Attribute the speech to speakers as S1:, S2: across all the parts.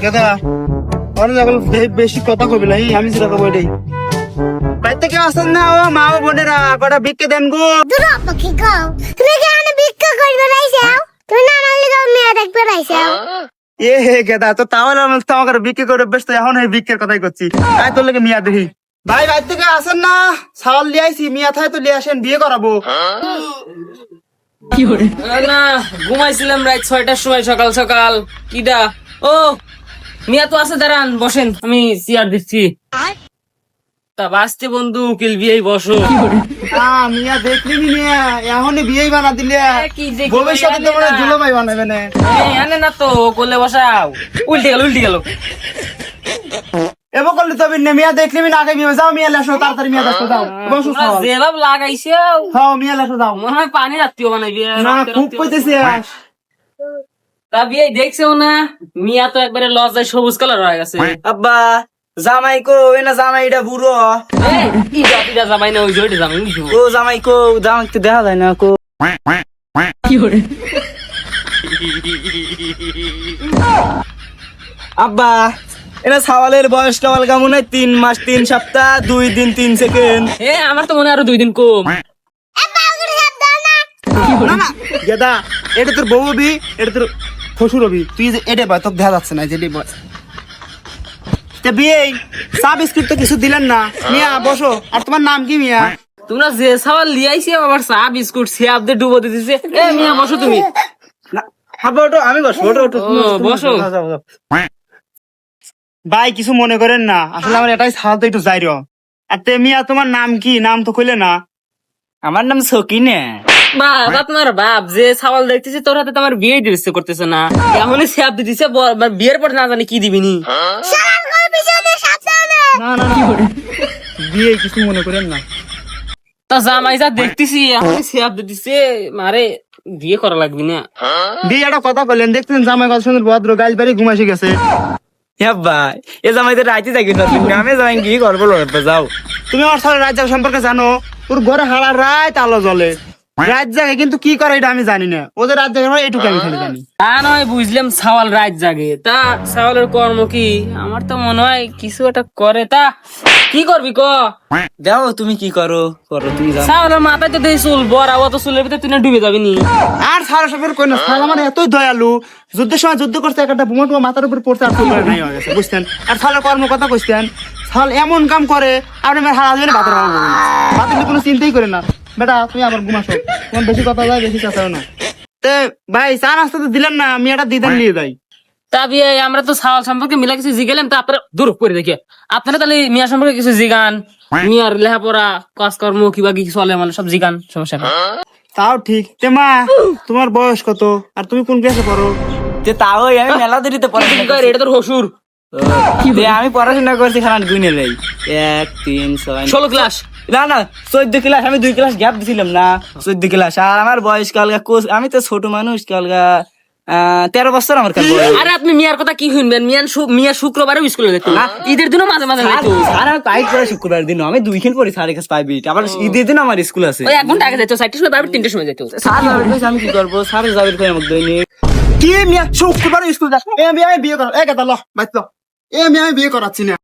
S1: গেদা অনেক এখন বেশি কথা কবি না আমি যেটা কব এটাই বাড়িতে কেউ আসেন না ও মা ও বোনেরা কটা ভিক্ষে দেন গো
S2: দূর পাখি গাও তুমি কি আনে ভিক্ষা করবে রাইছাও তুমি না নালে গাও মেয়ে দেখবে রাইছাও
S1: এ হে গেদা তো তাহলে আমি তো আমাকে ভিক্ষে করে বেশ তো এখন এই ভিক্ষের কথাই করছি তাই তোর লেগে মিয়া দেখি ভাই বাড়ি থেকে আসেন না ছাওয়াল লিয়ে আইছি মিয়া থাই তো লিয়ে আসেন বিয়ে করাবো
S3: না ঘুমাইছিলাম রাত 6টার সময় সকাল সকাল কিডা ও মিয়া তো আছে দাঁড়ান বসেন আমি চেয়ার দিচ্ছি তা বাঁচতে বন্ধু উকিল বিয়েই বসো
S1: মিয়া দেখলি মিয়া এখনই বিয়েই বানা দিলে
S3: কি যে কি
S1: ভবিষ্যতে তো
S3: আনে না।
S1: জুলো ভাই বানাবে না
S3: আনে না তো কোলে বসাও উল্টে গেল
S1: এবার করলে তবে মিয়া দেখলি না আগে বিয়ে যাও মিয়া লেসো তাড়াতাড়ি মিয়া দেখো যাও বসো
S3: তোমরা
S1: ছাওয়াল
S3: জেলাব লাগাইছে
S1: হ্যাঁ মিয়া লেসো যাও
S3: মনে হয় পানি রাত্রিও বানাইবে
S1: না খুব কইতেছে
S3: তা বিয়ে দেখছেও না মিয়া তো একবারে লজ্জায় সবুজ কালার হয়ে গেছে
S1: আব্বা জামাই কো এনা জামাই এটা বুড়ো
S3: ইটা জামাই না ওই জোরে জামাই
S1: ও জামাই কো জামাই তো দেখা যায় না কো আব্বা এনা ছাওয়ালের বয়স কেমন কেমন 3 মাস 3 সপ্তাহ 2 দিন 3 সেকেন্ড
S3: আমার তো মনে হয় আরো 2 দিন কম
S1: না না গেদা এটা তোর বউ হবি এটা তোর শ্বশুর হবি তুই যে এটা বয় তোকে দেখা যাচ্ছে না যে বয় বিয়ে চা বিস্কুট তো কিছু দিলেন না মিয়া বসো আর তোমার নাম কি মিয়া
S3: তোমরা যে সাওয়াল লিয়াইছি আবার চা বিস্কুট সিয়াব দিয়ে ডুবো দিতেছে এ মিয়া বসো তুমি
S1: না হাবা ওটো আমি বসবো ওটো ওটো
S3: ও, বসো।
S1: ভাই কিছু মনে করেন না আসলে আমার এটাই সাল তো একটু যাইর আর তে মিয়া তোমার নাম কি নাম তো কইলে না আমার নাম সকিনে
S3: বাবা তোমার বাপ যে সাওয়াল দেখতেছি তোর হাতে তোমার বিয়ে দিতে করতেছে না এমনই সিয়াব দিতেছে বিয়ের পর না জানি কি দিবিনি
S2: সারান করে পিছনে সাবধানে
S1: না না না বিয়ে কিছু মনে করেন না
S3: তা জামাই যা দেখতেছি এমনই সিয়াব দিতেছে মারে বিয়ে করা লাগবে না
S1: বিয়ে একটা কথা বললেন দেখতেন জামাই কত সুন্দর ভদ্র গাইল বাড়ি ঘুমাসি গেছে ভাই এ জামাই তো রাইতে থাকি না গ্রামে যাই কি করবো যাও তুমি আমার সাথে রাত জায়গা সম্পর্কে জানো ওর ঘরে হারা রাত আলো জ্বলে রাত জাগে কিন্তু কি করে এটা আমি জানি না ওদের রাত জাগে হয় এটুকু আমি খালি জানি
S3: তা নয় বুঝলাম সাওয়াল রাত জাগে তা সাওয়ালের কর্ম কি আমার তো মনে হয় কিছু একটা করে তা কি করবি ক
S1: দাও তুমি কি করো করো তুমি জানো
S3: সাওয়ালের মাথায় তো দেই চুল বড় অত চুলের ভিতরে তুই না ডুবে যাবি নি
S1: আর সারা সবের কই না সারা মানে এতই দয়ালু যুদ্ধের সময় যুদ্ধ করতে একটা বোমা টোমা মাথার উপর পড়তে আর চুল নাই হয়ে গেছে বুঝছেন আর সালের কর্ম কথা কইছেন সাল এমন কাম করে আপনি আমার হারা দিবেন বাতের ভালো বাতের কোনো চিন্তাই করে না বেটা তুমি আবার ঘুমাসো তোমার বেশি কথা যায় বেশি চাচাও না তে ভাই চা নাস্তা তো দিলেন না আমি একটা দিদান নিয়ে যাই
S3: তা বিয়ে আমরা তো সাওয়াল সম্পর্কে মিলা কিছু জিগেলাম তা আপনারা দূর করে দেখে আপনারা তাহলে মিয়া সম্পর্কে কিছু জিগান মিয়ার লেখাপড়া কাজকর্ম কিবা কি চলে মানে সব জিগান সমস্যা নেই
S1: তাও ঠিক তে মা তোমার বয়স কত আর তুমি কোন ক্লাসে পড়ো
S4: যে তাও আমি মেলা দেরিতে পড়াশোনা
S3: কি কয়, এটা তোর হসুর
S4: যে আমি পড়াশোনা করছি খান গুনে নেই 1 3 6
S3: 16 ক্লাস
S4: না না 14 ক্লাস আমি 2 ক্লাস গ্যাপ দিছিলাম না 14 ক্লাস আর আমার বয়স কালকা আমি তো ছোট মানুষ কালকা 13 বছর আমার কাছে বয়স
S3: আরে আপনি মিয়ার কথা কি শুনবেন মিয়া শুক্রবারেও স্কুলে যেত ঈদের দিনও মাঝে মাঝে যেত
S4: আর আমি পাইট করে শুক্রবার দিন আমি 2 দিন পরে সাড়ে কাছে পাইবি আবার ঈদের দিন আমার স্কুল আছে
S3: ওই 1 ঘন্টা আগে যেত 4টার সময় বাইরে 3টার সময় যেত
S4: স্যার কইছে আমি কি করব স্যার যাবে কই আমাকে দৈনিক
S1: কি মিয়া শুক্রবার স্কুল যা এ আমি বিয়ে করো এ কথা ল বাইত ল এ আমি বিয়ে করাচ্ছি না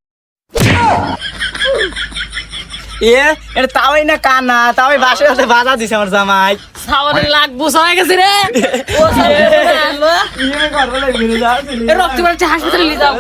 S4: এটা তাওই না কানা তাওই বাসে আছে বাধা দিছে আমার জামাই
S3: সাওয়ালের লাখ বুস হয়ে গেছে রে ও রক্ত বাড়ছে হাসপাতালে নিয়ে যাও